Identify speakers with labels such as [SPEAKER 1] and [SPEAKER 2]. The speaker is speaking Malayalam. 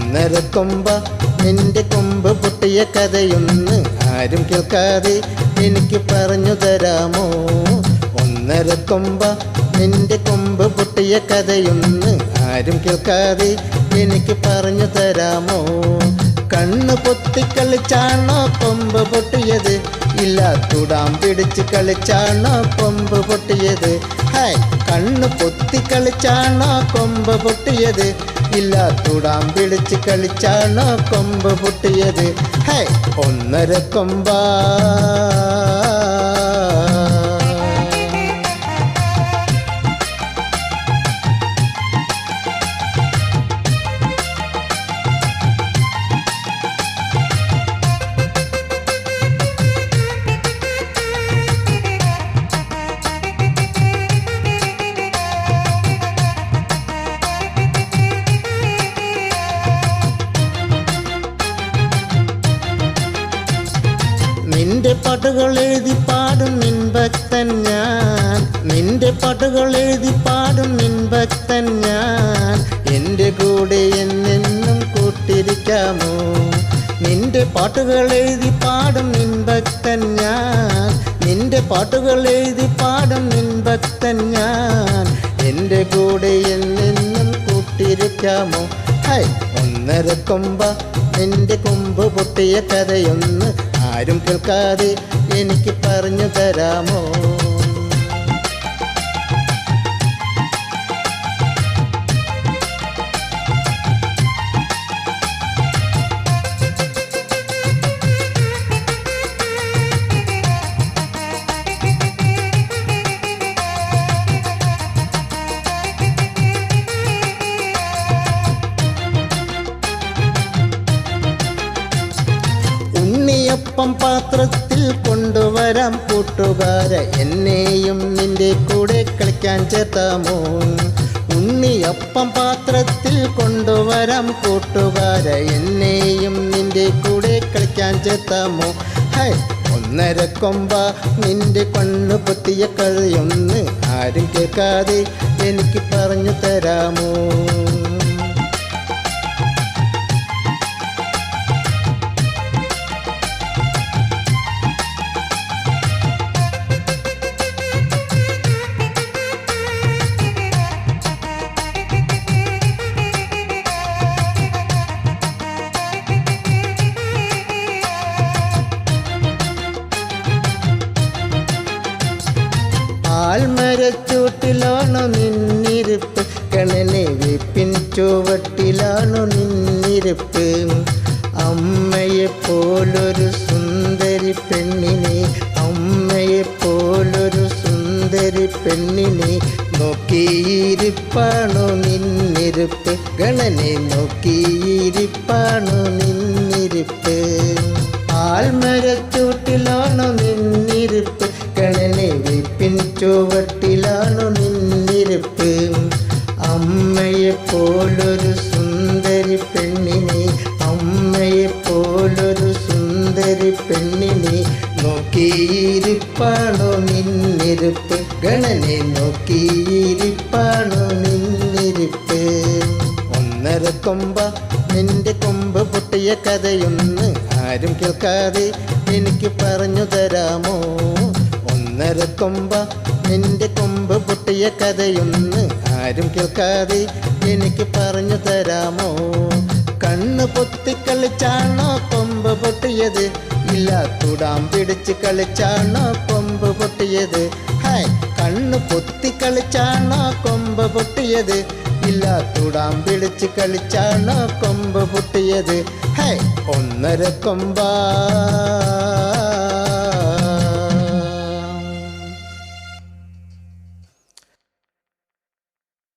[SPEAKER 1] ഒന്നര കൊമ്പ നിന്റെ കൊമ്പ് പൊട്ടിയ കഥയൊന്ന് ആരും കേൾക്കാതെ എനിക്ക് പറഞ്ഞു തരാമോ? ഒന്നര കൊമ്പ നിന്റെ കൊമ്പ് പൊട്ടിയ കഥയൊന്ന് ആരും കേൾക്കാതെ എനിക്ക് പറഞ്ഞു തരാമോ? കണ്ണ് പൊത്തി കളിച്ചാണോ കൊമ്പ് പൊട്ടിയത്? ഇല്ല തുടാം പിടിച്ച് കളിച്ചാണോ കൊമ്പ് പൊട്ടിയത്? ഹായ്, കണ്ണ് പൊത്തി കളിച്ചാണോ കൊമ്പ് പൊട്ടിയത്? ഇല്ല തുടാം പിടിച്ച് കളിച്ചാണോ കൊമ്പ് പൊട്ടിയത്? ഹായ്, ഒന്നര കൊമ്പ. നിന്റെ പാട്ടുകൾ എഴുതി പാടും നിൻ ഭക്തൻ ഞാൻ, നിന്റെ പാട്ടുകൾ എഴുതി പാടും നിൻ ഭക്തൻ ഞാൻ. എൻ്റെ കൂടെ എന്നെന്നും കൂട്ടിരിക്കാമോ? നിന്റെ പാട്ടുകൾ എഴുതി പാടും നിൻ ഭക്തൻ ഞാൻ, നിന്റെ പാട്ടുകൾ എഴുതി പാടും നിൻ ഭക്തൻ ഞാൻ. എൻ്റെ കൂടെ എന്നെന്നും കൂട്ടിരിക്കാമോ? ഹൈ, ഒന്നര കൊമ്പ നിന്റെ കൊമ്പ് പൊട്ടിയ കഥയൊന്ന് ആരും കേൾക്കാതെ എനിക്ക് പറഞ്ഞു തരാമോ? ഉണ്ണിയപ്പം പാത്രത്തിൽ കൊണ്ടുവരാം കൂട്ടുകാര, എന്നെയും നിന്റെ കൂടെ കളിക്കാൻ ചേർത്താമോ? ഉണ്ണിയപ്പം പാത്രത്തിൽ കൊണ്ടുവരാം കൂട്ടുകാര, എന്നെയും നിന്റെ കൂടെ കളിക്കാൻ ചേർത്താമോ? ഹൈ, ഒന്നര കൊമ്പ നിന്റെ കണ്ണു പൊത്തിയ കഥയൊന്ന് ആരും കേൾക്കാതെ എനിക്ക് പറഞ്ഞു തരാമോ? ആൽമരച്ചൂട്ടിലാണോ നിന്നിരിപ്പ്? കണനെ വേപ്പിൻ ചുവട്ടിലാണോ നിന്നിരിപ്പ്? അമ്മയെപ്പോലൊരു സുന്ദരി പെണ്ണിനെ, അമ്മയെപ്പോലൊരു സുന്ദരി പെണ്ണിനെ നോക്കിയിരിപ്പാണോ നിന്നിരിപ്പ്? ഗണനെ നോക്കിയിരിപ്പാണോ നിന്നിരിപ്പ്? ആൽമരച്ചൂട്ടിലാണോ നിന്നിരിപ്പ്? കണനെ വേപ്പിൻ ചുവട്ടിലാണോ നിന്നിരിപ്പ്? അമ്മയെപ്പോലൊരു സുന്ദരി പെണ്ണിനെ, അമ്മയെപ്പോലൊരു സുന്ദരി പെണ്ണിനെ നോക്കിയിരിപ്പാണോ നിന്നിരിപ്പ്? ഗണനെ നോക്കിയിരിപ്പാണോ നിന്നിരിപ്പ്? ഒന്നര കൊമ്പ നിന്റെ കൊമ്പ് പൊട്ടിയ കഥയൊന്ന് ആരും കേൾക്കാതെ എനിക്ക് പറഞ്ഞു തരാമോ? ഒന്നര കൊമ്പ നിന്റെ കൊമ്പ് പൊട്ടിയ കഥയൊന്ന് ആരും കേൾക്കാതെ എനിക്ക് പറഞ്ഞു തരാമോ? കണ്ണ് പൊത്തി കളിച്ചാണോ കൊമ്പ് പൊട്ടിയത്? ഇല്ല തുടാം പിടിച്ച് കളിച്ചാണോ കൊമ്പ് പൊട്ടിയത്? ഹായ്, കണ്ണ് പൊത്തി കളിച്ചാണോ കൊമ്പ് പൊട്ടിയത്? ഇല്ല തുടാം പിടിച്ച് കളിച്ചാണോ കൊമ്പ് പൊട്ടിയത്? ഹായ്, ഒന്നര കൊമ്പ.